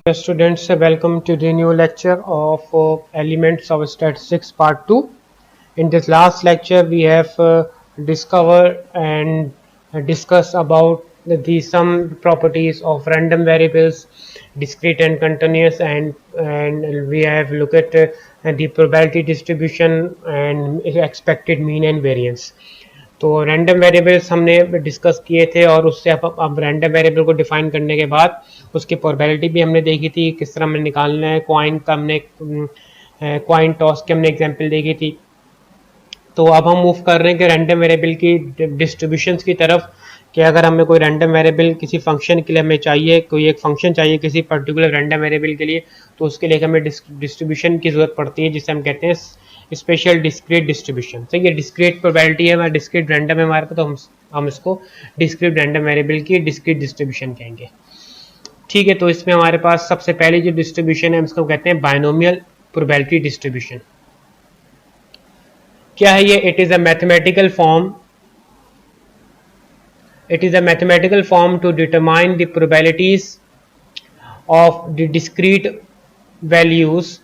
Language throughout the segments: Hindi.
Students, welcome to the new lecture of Elements of Statistics Part 2. In this last lecture, we have discovered and discussed about some properties of random variables, discrete and continuous, and we have looked at the probability distribution and expected mean and variance. तो रैंडम वेरिएबल्स हमने डिस्कस किए थे और उससे अब रैंडम वेरिएबल को डिफाइन करने के बाद उसकी प्रोबेबिलिटी भी हमने देखी थी, किस तरह हमें निकालना है। कॉइन का हमने कॉइन टॉस की हमने एग्जांपल देखी थी। तो अब हम मूव कर रहे हैं कि रैंडम वेरिएबल की डिस्ट्रीब्यूशंस की तरफ, कि अगर हमें कोई रैंडम वेरिएबल किसी फंक्शन के लिए हमें चाहिए, कोई एक फंक्शन चाहिए किसी पर्टिकुलर रैंडम वेरिएबल के लिए, तो उसके लिए हमें डिस्ट्रीब्यूशन की जरूरत पड़ती है, जिसे हम कहते हैं स्पेशल डिस्क्रीट डिस्ट्रीब्यूशन। तो ये डिस्क्रीट प्रोबेबिलिटी है, हमारा डिस्क्रीट रैंडम है हमारे पास, तो हम इसको डिस्क्रीट रैंडम वेरिएबल की डिस्क्रीट डिस्ट्रीब्यूशन कहेंगे। ठीक है, तो इसमें हमारे पास सबसे पहले जो डिस्ट्रीब्यूशन है इसको कहते हैं बायनोमियल प्रोबेबिलिटी डिस्ट्रीब्यूशन। क्या है ये? It is a mathematical form to determine the probabilities of the discrete values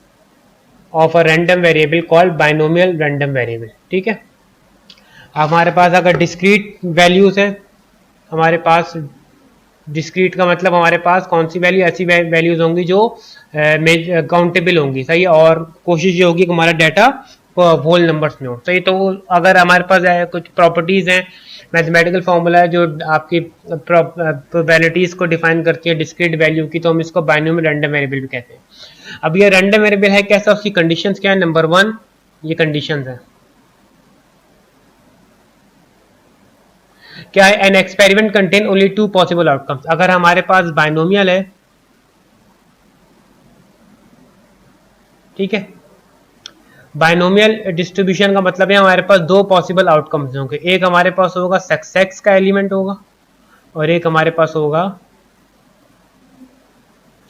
of a random variable called binomial random variable. ठीक है, हमारे पास अगर डिस्क्रीट वैल्यूज है, हमारे पास डिस्क्रीट का मतलब हमारे पास कौन सी वैल्यू, ऐसी वैल्यूज होंगी जो काउंटेबल होंगी, सही है, और कोशिश ये होगी कि हमारा डाटा होल नंबर्स में हो, सही। तो अगर हमारे पास कुछ प्रॉपर्टीज हैं, मैथमेटिकल फॉर्मूला है जो आपकी प्रोबेबिलिटीज को डिफाइन करती है डिस्क्रीट वैल्यू की, तो हम इसको बायनोमियल रैंडम वेरिएबल भी कहते हैं। अब ये रैंडम वेरिएबल है कैसा, उसकी कंडीशंस क्या है? नंबर 1 ये कंडीशंस है, क्या है? An experiment contain only 2 possible outcomes. अगर हमारे पास बायनोमियल है, ठीक है, बायनोमियल डिस्ट्रीब्यूशन का मतलब है हमारे पास 2 पॉसिबल आउटकम्स होंगे। एक हमारे पास होगा सक्सेस का एलिमेंट होगा और एक हमारे पास होगा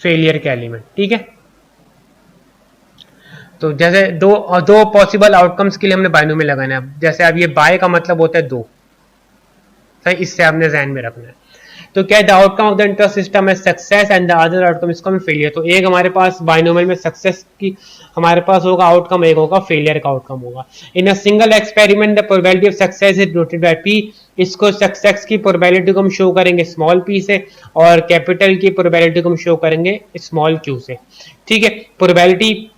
फेलियर का एलिमेंट। ठीक है, तो जैसे दो पॉसिबल आउटकम्स के लिए हमने बायनोमियल लगाना है। जैसे अब ये बाय का मतलब होता है 2, सही, इससे आपने ध्यान में रखना है। तो क्या the outcome of the inter system है success and the other outcome इसका फेलियर। तो एक हमारे पास बायनोमियल में सक्सेस की हमारे पास होगा आउटकम, एक होगा फेलियर का आउटकम होगा। In a single experiment the probability of success is noted by p. इसको सक्सेस की प्रोबेबिलिटी को हम शो करेंगे स्मॉल पी से और कैपिटल की प्रोबेबिलिटी को हम शो करेंगे स्मॉल क्यू से। ठीक है, प्रोबेबिलिटी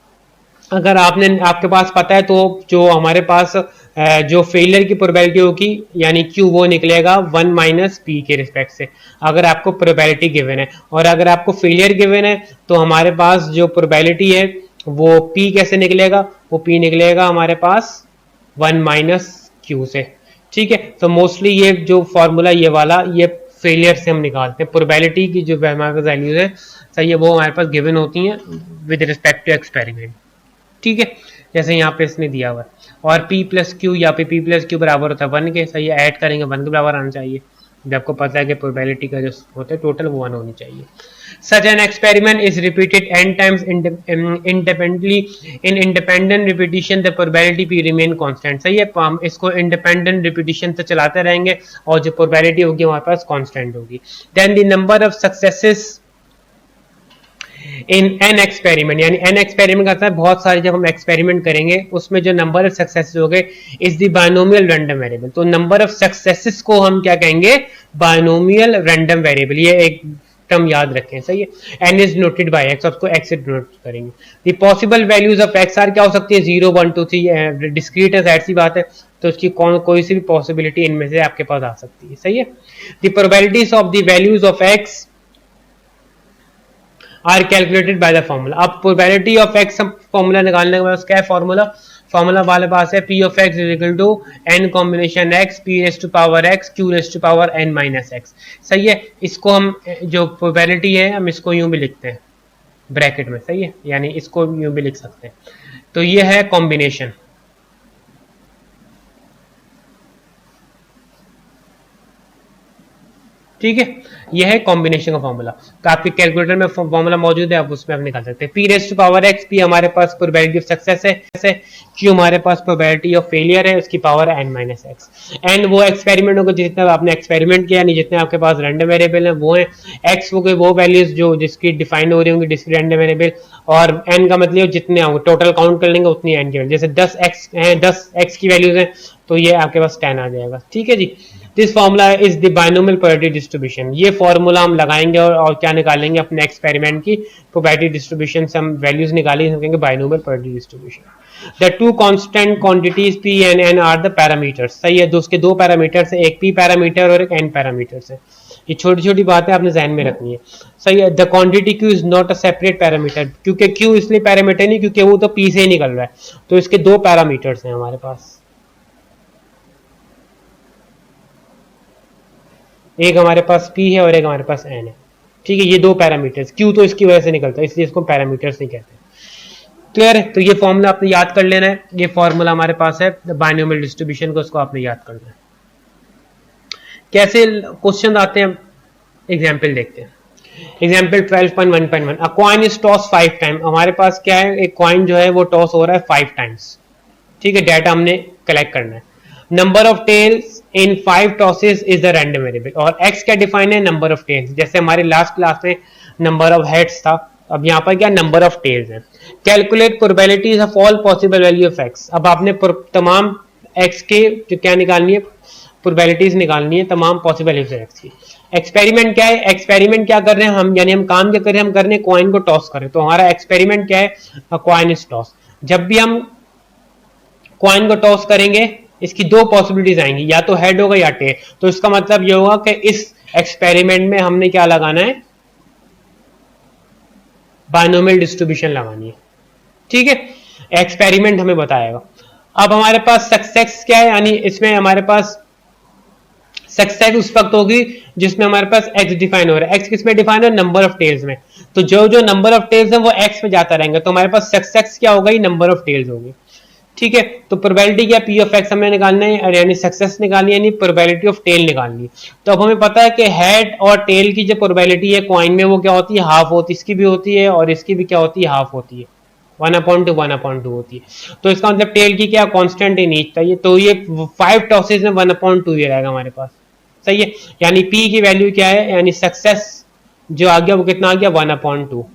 अगर आपके पास पता है तो जो हमारे पास जो फेलियर की प्रोबेबिलिटी होगी यानी क्यू, वो निकलेगा 1 माइनस पी के रिस्पेक्ट से, अगर आपको प्रोबेबिलिटी गिवन है। और अगर आपको फेलियर गिवन है तो हमारे पास जो प्रोबेबिलिटी है वो पी कैसे निकलेगा? वो पी निकलेगा हमारे पास 1 माइनस क्यू से। ठीक है, तो मोस्टली ये जो फॉर्मूला ये वाला ये फेलियर से हम निकालते हैं। प्रोबेबिलिटी की जो हमारे पास वैल्यूज है, सही है, वो हमारे पास गिवन होती हैं विद रिस्पेक्ट टू एक्सपेरिमेंट। ठीक है, जैसे यहाँ पे इसने दिया हुआ है, और p प्लस क्यू या p प्लस क्यू बराबर होता है 1 के, सही है, ऐड करेंगे 1 के बराबर आना चाहिए। जब आपको पता है कि प्रोबेबिलिटी का जो होता है टोटल वो 1 होनी चाहिए। Such an experiment is repeated n times independently in independent repetition the probability p remain constant. सही है, हम इसको इंडिपेंडेंट रिपीटिशन से चलाते रहेंगे और जो प्रोबेबिलिटी होगी हमारे पास कांस्टेंट होगी। Then the number of successes in n experiment, यानी एन एक्सपेरिमेंट का मतलब बहुत सारे जब हम एक्सपेरिमेंट करेंगे उसमें जो नंबर ऑफ सक्सेसेस हो गए is the binomial random variable. तो नंबर ऑफ सक्सेसेस को हम क्या कहेंगे? Binomial random variable. ये एक टर्म याद रखें, सही है। N is noted by x, उसको एक्स से नोट करेंगे। The possible values of x are क्या हो सकती है? 0 1 2 3, डिस्क्रीट है, ऐसी बात है, तो उसकी कोई सी भी पॉसिबिलिटी इनमें से आपके पास आ सकती है, सही है। The probabilities of the values of x are calculated by the formula. अब प्रोबेबिलिटी ऑफ एक्स फॉर्मूला निकालने के बाद क्या है फॉर्मूला वाले पास है p of x is equal to n combination x p raise to power x q raise to power n minus x. सही है, इसको हम जो प्रोबेबिलिटी है हम इसको यूं भी लिखते हैं ब्रैकेट में, सही है, यानी इसको यूं भी लिख सकते हैं। तो ये है कॉम्बिनेशन, ठीक है, यह है कॉम्बिनेशन का फॉर्मूला। तो आपके कैलकुलेटर में फॉर्मूला मौजूद है, आप उसमें आप निकाल सकते हैं। P raise to power x, p हमारे पास प्रोबेबिलिटी ऑफ सक्सेस है, क्यू हमारे पास प्रोबेबिलिटी ऑफ फेलियर है, उसकी पावर है एन माइनस एक्स। एन वो एक्सपेरिमेंट होगा जितना आपने एक्सपेरिमेंट किया, नहीं जितने आपके पास रैंडम वेरिएबल है वो है। एक्स हो गए वो वैल्यूज जो जिसकी डिफाइन हो रही होंगी डिस्क्रीट रैंडम वेरिएबल, और एन का मतलब जितने होंगे टोटल काउंट कर लेंगे उतनी एन की वैल्यू। जैसे 10 एक्स है, 10 एक्स की वैल्यूज है तो ये आपके पास 10 आ जाएगा। ठीक है जी, this formula is the binomial probability distribution. ये फॉर्मूला हम लगाएंगे और क्या निकालेंगे अपने एक्सपेरिमेंट की प्रोबेबिलिटी डिस्ट्रीब्यूशन से हम वैल्यूज निकालेंगे, हम कहेंगे binomial probability distribution. The two constant quantities p and n are the parameters. सही है, उसके दो पैरामीटर्स है, एक पी पैरामीटर और एक एन पैरामीटर्स है। ये छोटी छोटी बातें आपने ध्यान में रखनी है। सही है, the quantity Q is not a separate parameter, क्योंकि क्यू इसलिए पैरामीटर नहीं क्योंकि वो तो पी से ही निकल रहा है, तो इसके दो पैरामीटर्स हैं हमारे पास, एक हमारे पास P है और एक हमारे पास N है। ठीक है, ये दो पैरामीटर्स, Q तो इसकी वजह से निकलता है इसलिए इसको पैरामीटर्स नहीं कहते। क्लियर है, तो ये फॉर्मूला आपने याद कर लेना है। ये फॉर्मूला हमारे पास है बाइनोमियल डिस्ट्रीब्यूशन को, उसको आपने याद करना है। कैसे क्वेश्चन आते हैं, एग्जाम्पल देखते हैं। Example 12.1.1, a coin is toss 5 time. हमारे पास क्या है, एक कॉइन जो है वो टॉस हो रहा है 5 टाइम्स। ठीक है, डाटा हमने कलेक्ट करना है। Number of tails in 5 tosses is the random variable, और x क्या डिफाइन है, नंबर ऑफ टेल्स। जैसे हमारी लास्ट क्लास में नंबर ऑफ हेड्स था, अब यहाँ पर क्या नंबर ऑफ टेल्स है। Calculate probabilities of all possible value of x। अब आपने तमाम x के जो क्या निकालनी है, प्रोबेबिलिटीज निकालनी है तमाम पॉसिबल वैल्यूज x की। एक्सपेरिमेंट क्या है, एक्सपेरिमेंट क्या कर रहे हैं हम, यानी हम काम क्या कर रहे हैं, हम कर रहे हैं कॉइन को टॉस कर रहे हैं। तो हमारा एक्सपेरिमेंट क्या है, कॉइन इज टॉस। जब भी हम कॉइन को टॉस करेंगे इसकी दो पॉसिबिलिटीज आएंगी, या तो हेड होगा या टेल। तो इसका मतलब ये होगा कि इस एक्सपेरिमेंट में हमने क्या लगाना है, बाइनोमियल डिस्ट्रीब्यूशन लगानी है। ठीक है, एक्सपेरिमेंट हमें बताएगा। अब हमारे पास सक्सेस क्या है, यानी इसमें हमारे पास सक्सेस उस वक्त होगी जिसमें हमारे पास x डिफाइन हो रहा है। x किस में डिफाइन है, नंबर ऑफ टेल्स में। तो जो जो नंबर ऑफ टेल्स है वो x में जाता रहेंगे, तो हमारे पास सक्सेस क्या होगा, नंबर ऑफ टेल्स होगी। ठीक है, तो प्रोबेबिलिटी क्या, पी ऑफ एक्स हमें निकालना है, यानी सक्सेस निकालनी है, यानी प्रोबेबिलिटी ऑफ टेल निकालनी है। तो अब हमें पता है कि हेड और टेल की जो प्रोबेबिलिटी है कॉइन में वो क्या होती है, हाफ होती है। इसकी भी होती है और इसकी भी क्या होती है, हाफ होती है, 1/2 1/2 होती है। तो इसका मतलब टेल की क्या कांस्टेंट इन ईच चाहिए, तो ये 5 टॉसेस में 1/2 ये रहेगा हमारे पास। सही है, यानी पी की वैल्यू क्या है, यानी सक्सेस जो आ गया वो कितना आ गया, 1/2।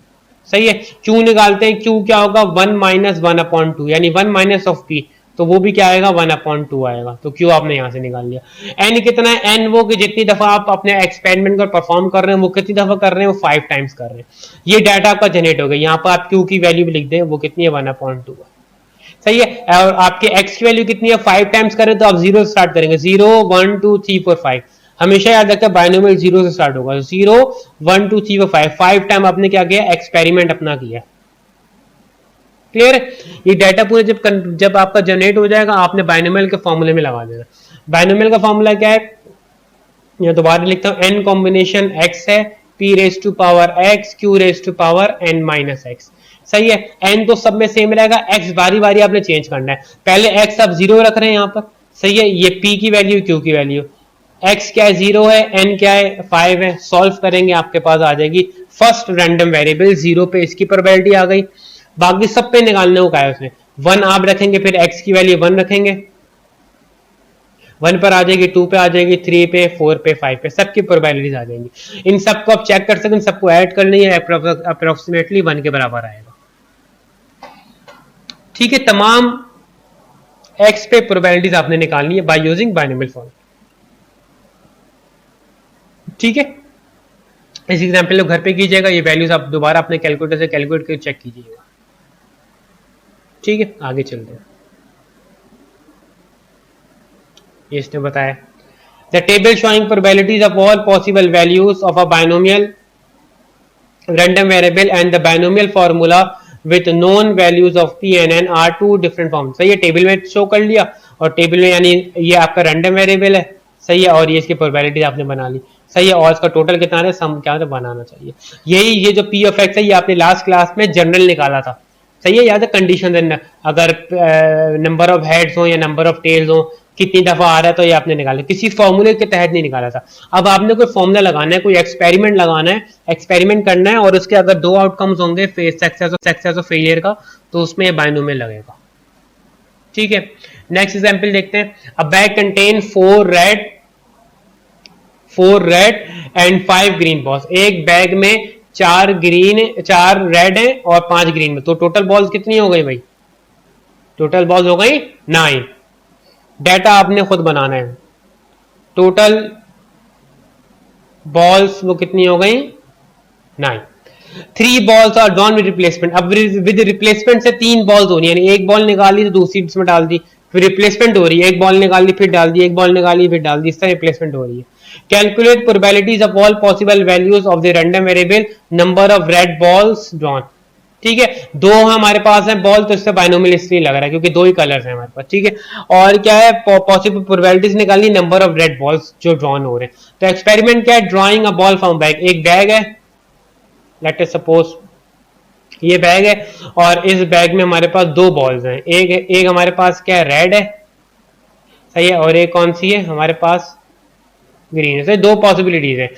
सही है, क्यू निकालते हैं, क्यू क्या होगा, 1 माइनस 1/2, यानी 1 माइनस ऑफ पी, तो वो भी क्या आएगा, 1/2 आएगा। तो क्यू आपने यहां से निकाल लिया। एन कितना है, एन वो कि जितनी दफा आप अपने एक्सपेरिमेंट को परफॉर्म कर रहे हैं वो कितनी दफा कर रहे हैं, वो 5 टाइम्स कर रहे हैं। ये डाटा आपका जनरेट हो गया, यहाँ पर आप क्यू की वैल्यू भी लिख दें, वो कितनी है, 1/2। सही है, और आपके एक्स की वैल्यू कितनी है, 5 टाइम्स करें तो आप 0 से स्टार्ट करेंगे, 0 1 2 3 4 5। हमेशा याद रखिए बाइनोमियल 0 से स्टार्ट होगा, 0 1 2 3 4 5 टाइम आपने क्या किया, एक्सपेरिमेंट अपना किया। क्लियर है, ये डाटा पूरे जब आपका जनरेट हो जाएगा आपने बाइनोमियल के फॉर्मूले में लगा देना। बाइनोमियल का फॉर्मूला क्या है, मैं दोबारा लिखता हूं, n कॉम्बिनेशन x है, p raise to power x, q raise to power n minus x। सही है, n तो सब में सेम रहेगा, x बारी बारी आपने चेंज करना है। पहले x आप 0 रख रहे हैं यहाँ पर, सही है, ये p की वैल्यू q की वैल्यू, x क्या है 0 है, n क्या है 5 है। सॉल्व करेंगे आपके पास आ जाएगी फर्स्ट रैंडम वेरिएबल 0 पे इसकी प्रोबेबिलिटी आ गई, बाकी सब पे निकालने को कहा है उसने। 1 आप रखेंगे, फिर x की वैल्यू 1 रखेंगे, 1 पर आ जाएगी, 2 पे आ जाएगी, 3 पे, 4 पे, 5 पे, सबकी प्रोबेबिलिटीज आ जाएंगी। इन सबको आप चेक कर सकते हैं, सबको ऐड करनी है, अप्रोक्सीमेटली 1 के बराबर आएगा। ठीक है, तमाम x पे प्रोबेबिलिटीज आपने निकालनी है बाय यूजिंग बाइनोमियल फॉर्म। ठीक है, इस एग्जांपल को घर पे कीजिएगा, ये वैल्यूज आप दोबारा अपने कैलकुलेटर से कैलकुलेट करके चेक कीजिएगा। ठीक है, आगे चलते हैं। ये इसने बताया, the table showing probabilities of all possible values of a binomial random variable and the binomial formula with known values of p and n are two different form. सही है, टेबल में शो कर लिया, और टेबल में यानी ये आपका रैंडम वेरिएबल है, सही है, और ये इसकी प्रोबेबिलिटी आपने बना ली, सही है, और इसका टोटल कितना है, सम क्या है बनाना चाहिए। यही ये जो पी ऑफ एक्स है ये आपने लास्ट क्लास में जनरल निकाला था, सही है, याद है, कंडीशन अगर नंबर ऑफ हेड्स हो या नंबर ऑफ टेल्स हो कितनी दफा आ रहा है, तो ये आपने निकाला, किसी फॉर्मूले के तहत नहीं निकाला था। अब आपने कोई फॉर्मूला लगाना है, कोई एक्सपेरिमेंट लगाना है, एक्सपेरिमेंट करना है, और उसके अगर दो आउटकम्स होंगे सक्सेस और फेलियर का, तो उसमें बाइनोमियल लगेगा। ठीक है, नेक्स्ट एग्जांपल देखते हैं। अ bag contain 4 red and 5 green balls. एक बैग में 4 रेड है और 5 ग्रीन में, तो टोटल बॉल्स कितनी हो गई भाई? टोटल बॉल्स हो गई 9। डाटा आपने खुद बनाना है। टोटल बॉल्स वो कितनी हो गई? 9। 3 balls are drawn with replacement. अब विद रिप्लेसमेंट से 3 बॉल्स हो रही है, यानी एक बॉल निकाली तो दूसरी इसमें डाल दी, फिर रिप्लेसमेंट हो रही है, एक बॉल निकाली फिर डाल दी, एक बॉल निकाली फिर डाल दी, इस तरह रिप्लेसमेंट हो रही है। Calculate probabilities of all possible values of the random variable number of red balls drawn. ठीक है, दो हमारे पास है बॉल, तो इससे बाइनोमियल इसलिए लग रहा है क्योंकि दो ही कलर्स हैं हमारे पास। ठीक है, और क्या है? पॉसिबल प्रोबेबिलिटीज निकालनी, नंबर ऑफ रेड बॉल्स जो ड्रॉन हो रहे हैं। तो एक्सपेरिमेंट क्या है? Drawing a ball from bag. एक बैग है, लेट अस सपोज ये बैग है, और इस बैग में हमारे पास 2 बॉल्स हैं। एक हमारे पास क्या है? रेड है, सही है, और एक कौन सी है हमारे पास? ग्रीन है। सही, 2 पॉसिबिलिटीज है।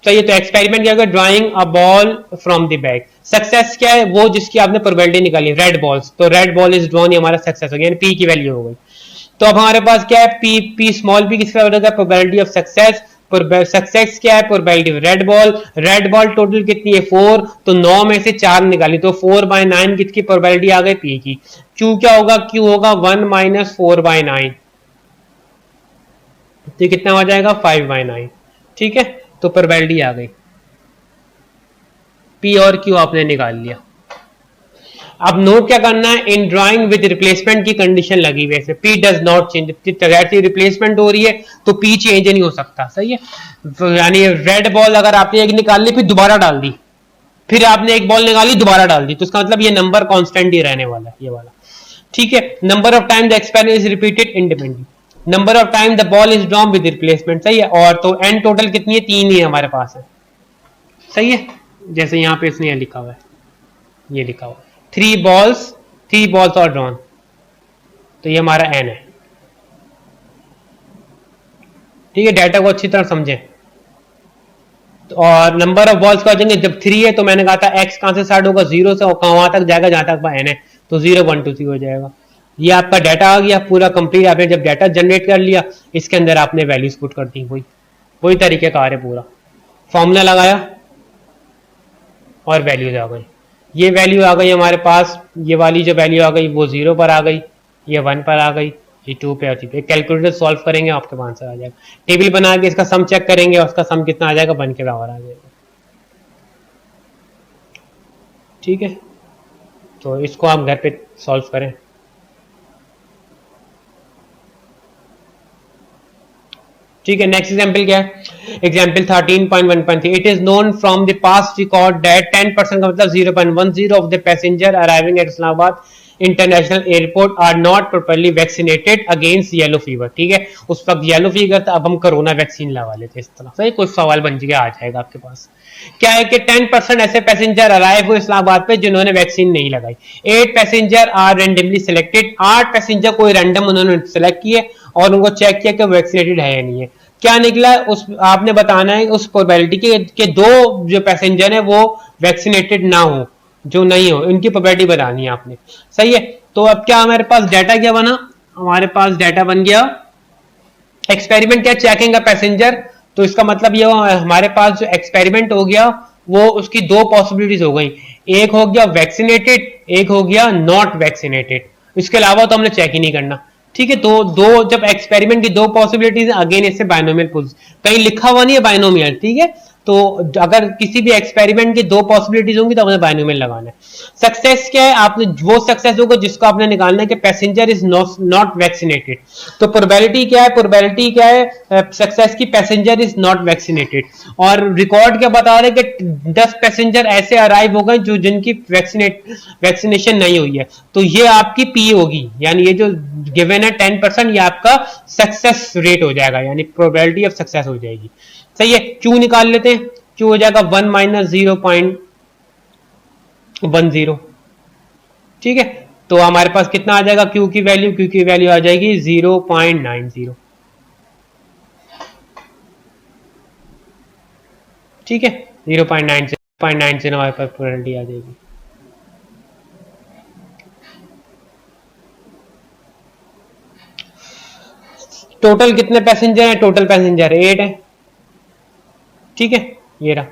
सही है, तो एक्सपेरिमेंट क्या होगा? Drawing a ball from the bag. Success क्या है? वो जिसकी आपने प्रोबेबिलिटी निकाली, रेड बॉल्स, तो रेड बॉल इज ड्रॉन, ये हमारा सक्सेस हो गया, यानी पी की वैल्यू हो गई। तो अब हमारे पास क्या है? पी स्मॉल पी किसका होगा? Probability of success. सक्सेस क्या है? Probability red ball. Red ball total कितनी है? 4, तो 9 में से 4 निकाली, तो 4/9 किसकी प्रोबेबिलिटी आ गई? पी की। क्यू क्या होगा? क्यू होगा 1 - 4/9, तो कितना हो जाएगा? 5/9। ठीक है, तो प्रोबेबिलिटी आ गई, पी और क्यू आपने निकाल लिया। अब नोट क्या करना है? इन ड्राइंग विद रिप्लेसमेंट की कंडीशन लगी हुई है, पी डज नॉट चेंज। जैसे रिप्लेसमेंट हो रही है तो पी चेंज नहीं हो सकता। सही है, तो यानी रेड बॉल अगर आपने एक निकाल ली फिर दोबारा डाल दी, फिर आपने एक बॉल निकाली दोबारा डाल दी, तो इसका मतलब ये नंबर कांस्टेंट ही रहने वाला है, ये वाला। ठीक है, number of time the experiment is repeated independently, number of time the ball is drawn with replacement. सही है, और तो एन टोटल कितनी है? 3 ही हमारे पास है। सही है, जैसे यहाँ पे इसने लिखा हुआ है, ये लिखा हुआ 3 बॉल्स और ड्रॉन, तो ये हमारा एन है। ठीक है, डाटा को अच्छी तरह समझें। और नंबर ऑफ बॉल्स का जाएंगे, जब 3 है तो मैंने कहा था एक्स कहां से स्टार्ट होगा? 0 से, वहां तक जाएगा जहां तक एन है, तो 0 1 2 3 हो जाएगा। ये आपका डाटा आ गया पूरा कंप्लीट। आपने जब डाटा जनरेट कर लिया, इसके अंदर आपने वैल्यूज पुट कर दी, वही तरीके कार है पूरा। फॉर्मूला लगाया और वैल्यूज आ गई, ये वैल्यू आ गई हमारे पास, ये वाली जो वैल्यू आ गई वो 0 पर आ गई, ये 1 पर आ गई, ये 2 पे आती है। कैलकुलेटर सॉल्व करेंगे आपके पास आंसर आ जाएगा। टेबल बना के इसका सम चेक करेंगे, उसका सम कितना आ जाएगा? 1 के बराबर आ जाएगा। ठीक है, तो इसको आप घर पे सॉल्व करें। ठीक है, नेक्स्ट एग्जांपल क्या है? Example 13.1.3। It is known from the past record that 10% का मतलब 0.10 of the passenger arriving at Islamabad international airport are not properly vaccinated against yellow fever. ठीक है, उस वक्त येलो फीवर था, अब हम कोरोना वैक्सीन लगा लेते इस तरह। सही, कुछ सवाल बन के आ जाएगा आपके पास। क्या है कि 10% ऐसे पैसेंजर अराइव हुए इस्लामाबाद पे जिन्होंने वैक्सीन नहीं लगाई। 8 passenger are randomly selected. 8 passenger कोई रैंडम उन्होंने सिलेक्ट किए और उनको चेक किया कि वैक्सीनेटेड है या नहीं है। क्या निकला? उस आपने बताना है उस प्रोबेबिलिटी के 2 जो पैसेंजर है वो वैक्सीनेटेड ना हो, जो नहीं हो, इनकी प्रोबेबिलिटी बतानी है आपने। सही है, तो अब क्या हमारे पास डाटा क्या बना? हमारे पास डाटा बन गया एक्सपेरिमेंट क्या? Checking a passenger. तो इसका मतलब ये हमारे पास जो एक्सपेरिमेंट हो गया वो उसकी 2 पॉसिबिलिटीज हो गई, एक हो गया वैक्सीनेटेड, एक हो गया नॉट वैक्सीनेटेड। इसके अलावा तो हमने चेक ही नहीं करना। ठीक है, तो जब एक्सपेरिमेंट की 2 पॉसिबिलिटीज, अगेन इससे बाइनोमियल कहीं लिखा हुआ नहीं है बाइनोमियल। ठीक है, तो अगर किसी भी एक्सपेरिमेंट की 2 पॉसिबिलिटीज होंगी तो आपने बाइनोमियल लगाना है। सक्सेस क्या है? आपने वो सक्सेस होगा जिसको आपने निकालना है कि पैसेंजर इज नॉट वैक्सीनेटेड। तो प्रोबेबिलिटी क्या है? प्रोबेबिलिटी क्या है सक्सेस की? Passenger is not vaccinated. और रिकॉर्ड क्या बता रहे हैं कि 10 पैसेंजर ऐसे अराइव हो गए जो जिनकी वैक्सीनेशन नहीं हुई है, तो ये आपकी पी होगी, यानी ये जो गिवन है 10%, ये आपका सक्सेस रेट हो जाएगा, यानी प्रोबेबिलिटी ऑफ सक्सेस हो जाएगी। सही है, क्यू निकाल लेते हैं। क्यू हो जाएगा 1 - 0.10। ठीक है, तो हमारे पास कितना आ जाएगा क्यू की वैल्यू आ जाएगी 0.90। ठीक है, 0.90 हमारे पास प्रोबेबिलिटी आ जाएगी। टोटल कितने पैसेंजर हैं? टोटल पैसेंजर 8 है। ठीक है, ये रहा,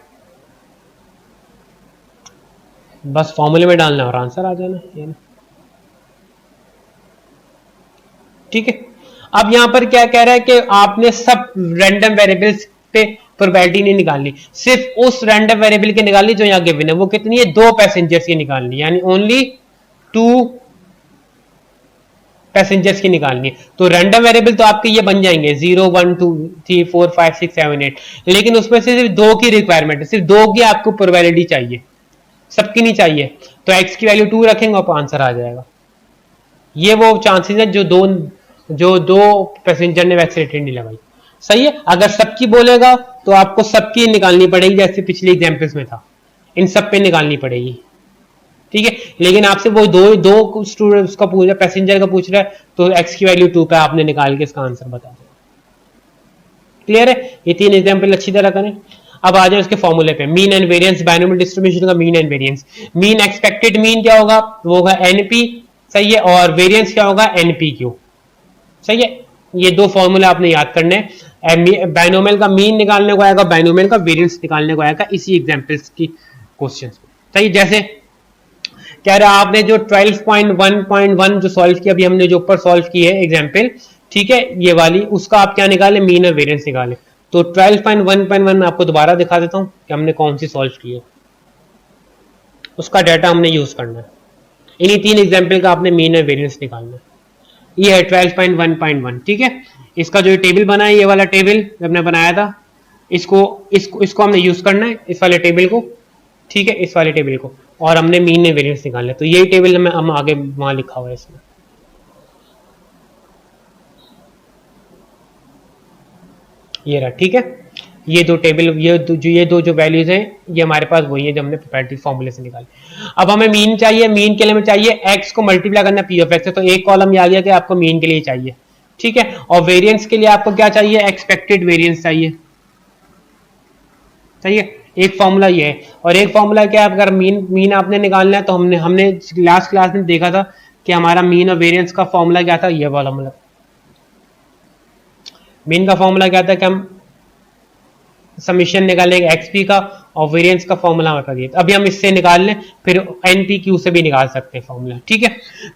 बस फॉर्मूले में डालना और आंसर आ जाना ये ना। ठीक है, अब यहां पर क्या कह रहा है कि आपने सब रैंडम वेरिएबल्स पे प्रोबेबिलिटी नहीं निकालनी, सिर्फ उस रैंडम वेरिएबल की निकालनी जो यहां गिवन है। वो कितनी है? 2 पैसेंजर्स की निकालनी, यानी ओनली 2 पैसेंजर्स की निकालनी है। तो रैंडम वेरिएबल तो आपके ये बन जाएंगे 0 1 2 3 4 5 6 7 8, लेकिन उसमें से सिर्फ 2 की रिक्वायरमेंट है, सिर्फ 2 की आपको प्रोबेबिलिटी चाहिए, सबकी नहीं चाहिए। तो x की वैल्यू 2 रखेंगे और आंसर आ जाएगा। ये वो चांसेस है जो दो पैसेंजर ने वैक्सीनेटेड नहीं लगाई। सही है, अगर सबकी बोलेगा तो आपको सबकी निकालनी पड़ेगी, जैसे पिछले एग्जाम्पल्स में था, इन सब पे निकालनी पड़ेगी। ठीक है, लेकिन आपसे वो दो स्टूडेंट्स का पूछ रहा है, पैसेंजर का पूछ रहा है, तो x की वैल्यू 2 पे आपने निकाल के इसका आंसर बता दिया। क्लियर है? ये 3 एग्जाम्पल अच्छी तरह करें। अब आ जाए उसके फॉर्मूले पे, mean and variance, binomial distribution का mean and variance. Mean expected mean क्या होगा? वो होगा एनपी। सही है, और वेरिएंस क्या होगा? एनपीक्यू। सही है, ये 2 फॉर्मूले आपने याद करने हैं। बायनोमियल का मीन निकालने को आएगा, बायनोमियल का वेरिएंस निकालने को आएगा इसी एग्जांपल्स की क्वेश्चंस में। सही, जैसे कह रहा है आपने जो 12.1.1 जो सॉल्व किया, अभी हमने जो ऊपर सॉल्व की है एग्जांपल, ठीक है, ये वाली, उसका आप क्या निकाले? मीन और वेरिएंस निकाले। तो 12.1.1 मैं आपको दोबारा दिखा देता हूं कि हमने कौन सी सॉल्व की है, उसका डाटा हमने यूज करना है। इन्हीं 3 एग्जाम्पल का आपने मीन और वेरिएंस निकालना है। ये है 12.1.1। ठीक है, इसका जो टेबल बना है, ये वाला टेबल हमने बनाया था, इसको हमने यूज करना है, इस वाले टेबल को। ठीक है, इस वाले टेबल को, और हमने मीन और वेरिएंस निकालना है। तो यही टेबल हम आगे वहां लिखा हुआ है इसमें। ये रहा। ठीक है, ये 2 टेबल, ये दो जो वैल्यूज हैं, ये हमारे पास वही है जो हमने प्रोबेबिलिटी फॉर्मूले से निकाली। अब हमें मीन चाहिए, मीन के लिए हमें चाहिए x को मल्टीप्लाई करना पी ऑफ एक्स से, तो एक कॉलम ये आ गया कि आपको मीन के लिए चाहिए। ठीक है, और वेरिएंस के लिए आपको क्या चाहिए? एक्सपेक्टेड वेरिएंस चाहिए। सही है, एक फॉर्मूला ये है, और एक फॉर्मूला क्या है? अगर मीन आपने निकालना है तो हमने लास्ट क्लास में देखा था कि हमारा मीन और वेरिएंस का फॉर्मूला क्या था? ये वाला, मतलब मीन का फॉर्मूला क्या था कि हम समीशन निकालेंगे एक्सपी का, और वेरिएंस का फॉर्मूला हमारे पास ये। अभी हम इससे निकाल लें, फिर एनपीक्यू से भी निकाल सकते हैं फॉर्मूला। ठीक है,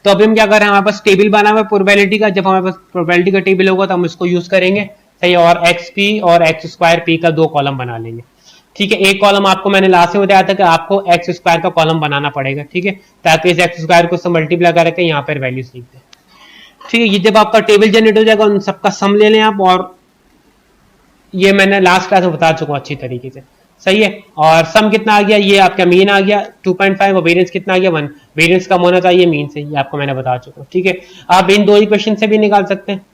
तो अभी हम क्या कर रहे हैं? हमारे पास टेबल बना हुआ है प्रोबेबिलिटी का, जब हमारे पास प्रोबेबिलिटी का टेबल होगा तो हम इसको यूज करेंगे। सही, और एक्सपी और एक्स स्क्वायर पी का 2 कॉलम बना लेंगे। ठीक है, एक कॉलम आपको मैंने लास्ट में बताया था कि आपको एक्स स्क्वायर का कॉलम बनाना पड़ेगा। ठीक है, ताकि इस एक्स स्क्वायर को मल्टीप्लाई करके यहाँ पर वैल्यूज लिख दें। ठीक है, ये जब आपका टेबल जनरेट हो जाएगा, उन सबका सम ले लें आप, और ये मैंने लास्ट क्लास में बता चुका हूं अच्छी तरीके से। सही है, और सम कितना आ गया? ये आपका मीन आ गया 2.5, और वेरिएंस कितना आ गया? 1। वेरिएंस कम होना चाहिए मीन से, ये आपको मैंने बता चुका हूं। ठीक है, आप इन 2 इक्वेशन से भी निकाल सकते हैं।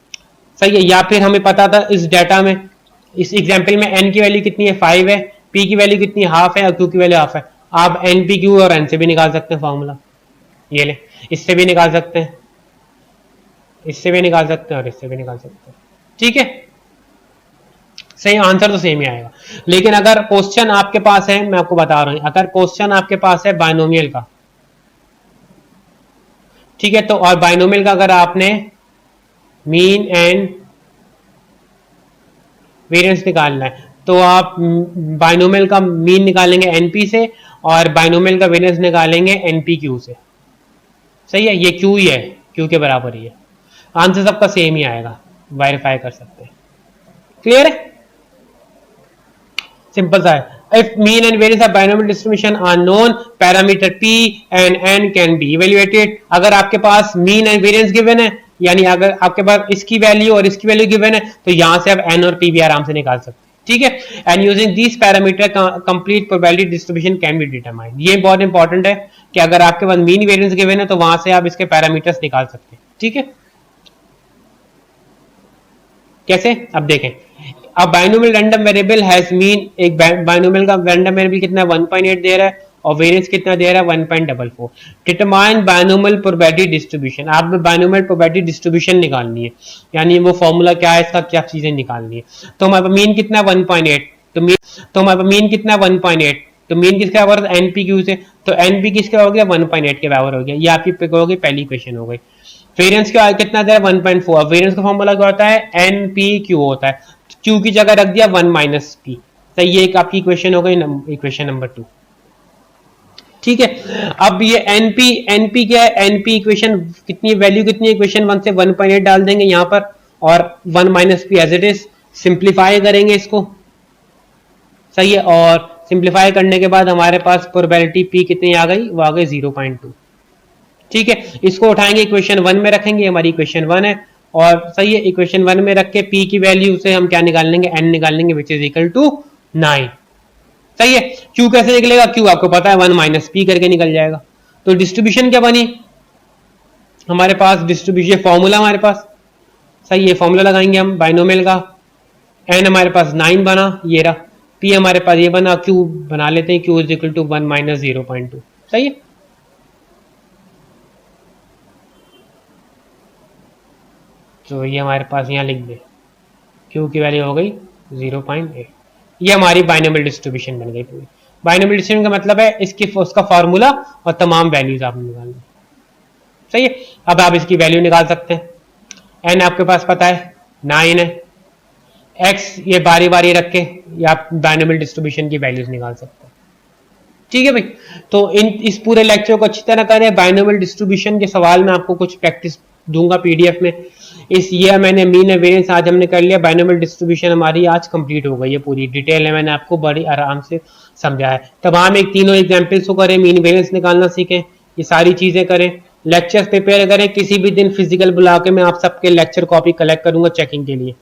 सही है, या फिर हमें पता था इस डाटा में, इस एग्जाम्पल में n की वैल्यू कितनी है? 5 है, p की वैल्यू कितनी है? हाफ है, और q की वैल्यू हाफ है। आप एन पी क्यू और n से भी निकाल सकते हैं फॉर्मूला। ये ले, इससे भी निकाल सकते हैं, इससे भी निकाल सकते हैं, और इससे भी निकाल सकते हैं। ठीक है, सही, आंसर तो सेम ही आएगा। लेकिन अगर क्वेश्चन आपके पास है, मैं आपको बता रहा हूं, अगर क्वेश्चन आपके पास है बायनोमियल का, ठीक है, तो और बायनोमियल का अगर आपने मीन एंड वेरिएंस निकालना है, तो आप बायनोमियल का मीन निकालेंगे एनपी से, और बायनोमियल का वेरिएंस निकालेंगे एनपीक्यू से। सही है, ये क्यू ही है, क्यू के बराबर ही है, आंसर सबका सेम ही आएगा, वेरीफाई कर सकते हैं। क्लियर है, सिंपल सा है। If mean and variance of binomial distribution are known, parameter p and n can be evaluated. अगर आपके पास mean and variance given है, यानी अगर आपके पास इसकी वैल्यू और इसकी वैल्यू गिवन है, तो यहां से आप n और p भी आराम से निकाल सकते हैं। ठीक है, and using this parameter complete probability distribution can be determined. ये बहुत इंपॉर्टेंट है कि अगर आपके पास मीन वेरिएंस गिवन है तो वहां से आप इसके पैरामीटर्स निकाल सकते हैं। ठीक है, कैसे? अब देखें, अब binomial random variable has mean, एक बायनोमियल का रैंडम वेरिएबल कितना है? 1.8 दे रहा है, और वेरिएंस कितना दे रहा है 1.44। डिटरमाइन बायनोमियल प्रोबेबिलिटी डिस्ट्रीब्यूशन, आप बायनोमियल प्रोबेबिलिटी डिस्ट्रीब्यूशन निकालनी है, यानी वो फॉर्मूला क्या है इसका, क्या चीजें निकालनी है। तो हमारे मीन कितना 1.8, तो हमारे मीन कितना 1.8, तो मीन किसके बराबर है एनपी क्यू से, तो एनपी किसके हो गया 1.8 के बराबर हो गया। ये आपकी पिक हो गई पहली इक्वेशन हो गई। वेरिएंस का कितना दे रहा है 1.4, वेरिएंस का फॉर्मूला क्या होता है एनपी क्यू होता है, क्यू की जगह रख दिया 1 माइनस पी। तो ये एक आपकी इक्वेशन हो गई, इक्वेशन नंबर 2। ठीक है, अब ये एनपी क्या है, एनपी इक्वेशन कितनी वैल्यू कितनी है, इक्वेशन 1 से 1.8 डाल देंगे यहाँ पर और 1 minus P as it is, simplify करेंगे इसको, सही है। और सिंप्लीफाई करने के बाद हमारे पास प्रोबेबिलिटी पी कितनी आ गई, वो आ गई 0.2। ठीक है, इसको उठाएंगे इक्वेशन 1 में रखेंगे, हमारी इक्वेशन 1 है, और सही है इक्वेशन 1 में रख के पी की वैल्यू से हम क्या निकाल लेंगे, एन निकाल लेंगे विच इज इक्वल टू 9। सही है, क्यू कैसे निकलेगा, क्यू आपको पता है 1 माइनस पी करके निकल जाएगा। तो डिस्ट्रीब्यूशन क्या बनी हमारे पास, डिस्ट्रीब्यूशन फॉर्मूला हमारे पास, सही है, फॉर्मूला लगाएंगे हम बाइनोमियल का, एन हमारे पास 9 बना, ये रहा, पी हमारे पास ये बना, क्यू बना लेते हैं, Q is equal to 1 minus 0.2। सही है, तो ये हमारे पास यहाँ लिख दे, क्यू की वैल्यू हो गई 0.8। ये हमारी बाइनोमियल डिस्ट्रीब्यूशन बन गई पूरी। बाइनोमियल डिस्ट्रीब्यूशन का मतलब है इसकी उसका फॉर्मूला और तमाम वैल्यूज आपने निकालनी। सही है, अब आप इसकी वैल्यू निकाल सकते हैं, एन आपके पास पता है 9 है, एक्स ये बारी बारी रख के आप बाइनोमियल डिस्ट्रीब्यूशन की वैल्यूज निकाल सकते हैं। ठीक है भाई, तो इस पूरे लेक्चर को अच्छी तरह करें। बाइनोमियल डिस्ट्रीब्यूशन के सवाल में आपको कुछ प्रैक्टिस दूंगा पीडीएफ में। इस ये मैंने मीन वेरिएंस आज हमने कर लिया, बाइनोमियल डिस्ट्रीब्यूशन हमारी आज कंप्लीट हो गई है, पूरी डिटेल है, मैंने आपको बड़ी आराम से समझाया है। तमाम एक तीनों एग्जाम्पल्स को करें, मीन वेरिएंस निकालना सीखें, ये सारी चीजें करें, लेक्चर्स प्रिपेयर करें। किसी भी दिन फिजिकल बुला के मैं आप सबके लेक्चर कॉपी कलेक्ट करूंगा चेकिंग के लिए।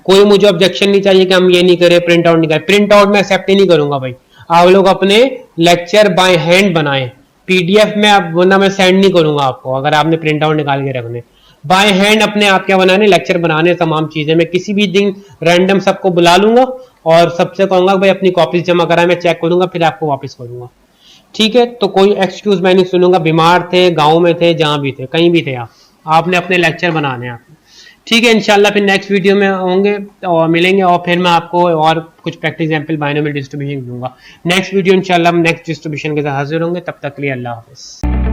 कोई मुझे ऑब्जेक्शन नहीं चाहिए कि हम ये नहीं करें, प्रिंट आउट नहीं करें, प्रिंट आउट में एक्सेप्ट ही नहीं करूंगा भाई। आप लोग अपने लेक्चर बाय हैंड बनाएं, पीडीएफ में आप वरना मैं सेंड नहीं करूंगा आपको, अगर आपने प्रिंट आउट निकाल के रखने। बाय हैंड अपने आप क्या बनाने, लेक्चर बनाने, तमाम चीजें। मैं किसी भी दिन रैंडम सबको बुला लूंगा और सबसे कहूंगा भाई अपनी कॉपीज जमा कराए, मैं चेक करूंगा फिर आपको वापस करूंगा। ठीक है, तो कोई एक्सक्यूज मैं नहीं सुनूंगा, बीमार थे, गाँव में थे, जहां भी थे, कहीं भी थे, आपने अपने लेक्चर बनाने आप। ठीक है, इंशाल्लाह फिर नेक्स्ट वीडियो में होंगे और मिलेंगे, और फिर मैं आपको और कुछ प्रैक्टिस एग्जांपल बाइनोमियल डिस्ट्रीब्यूशन दूंगा। नेक्स्ट वीडियो इंशाल्लाह हम नेक्स्ट डिस्ट्रीब्यूशन के साथ हाजिर होंगे, तब तक के लिए अल्लाह हाफिज़।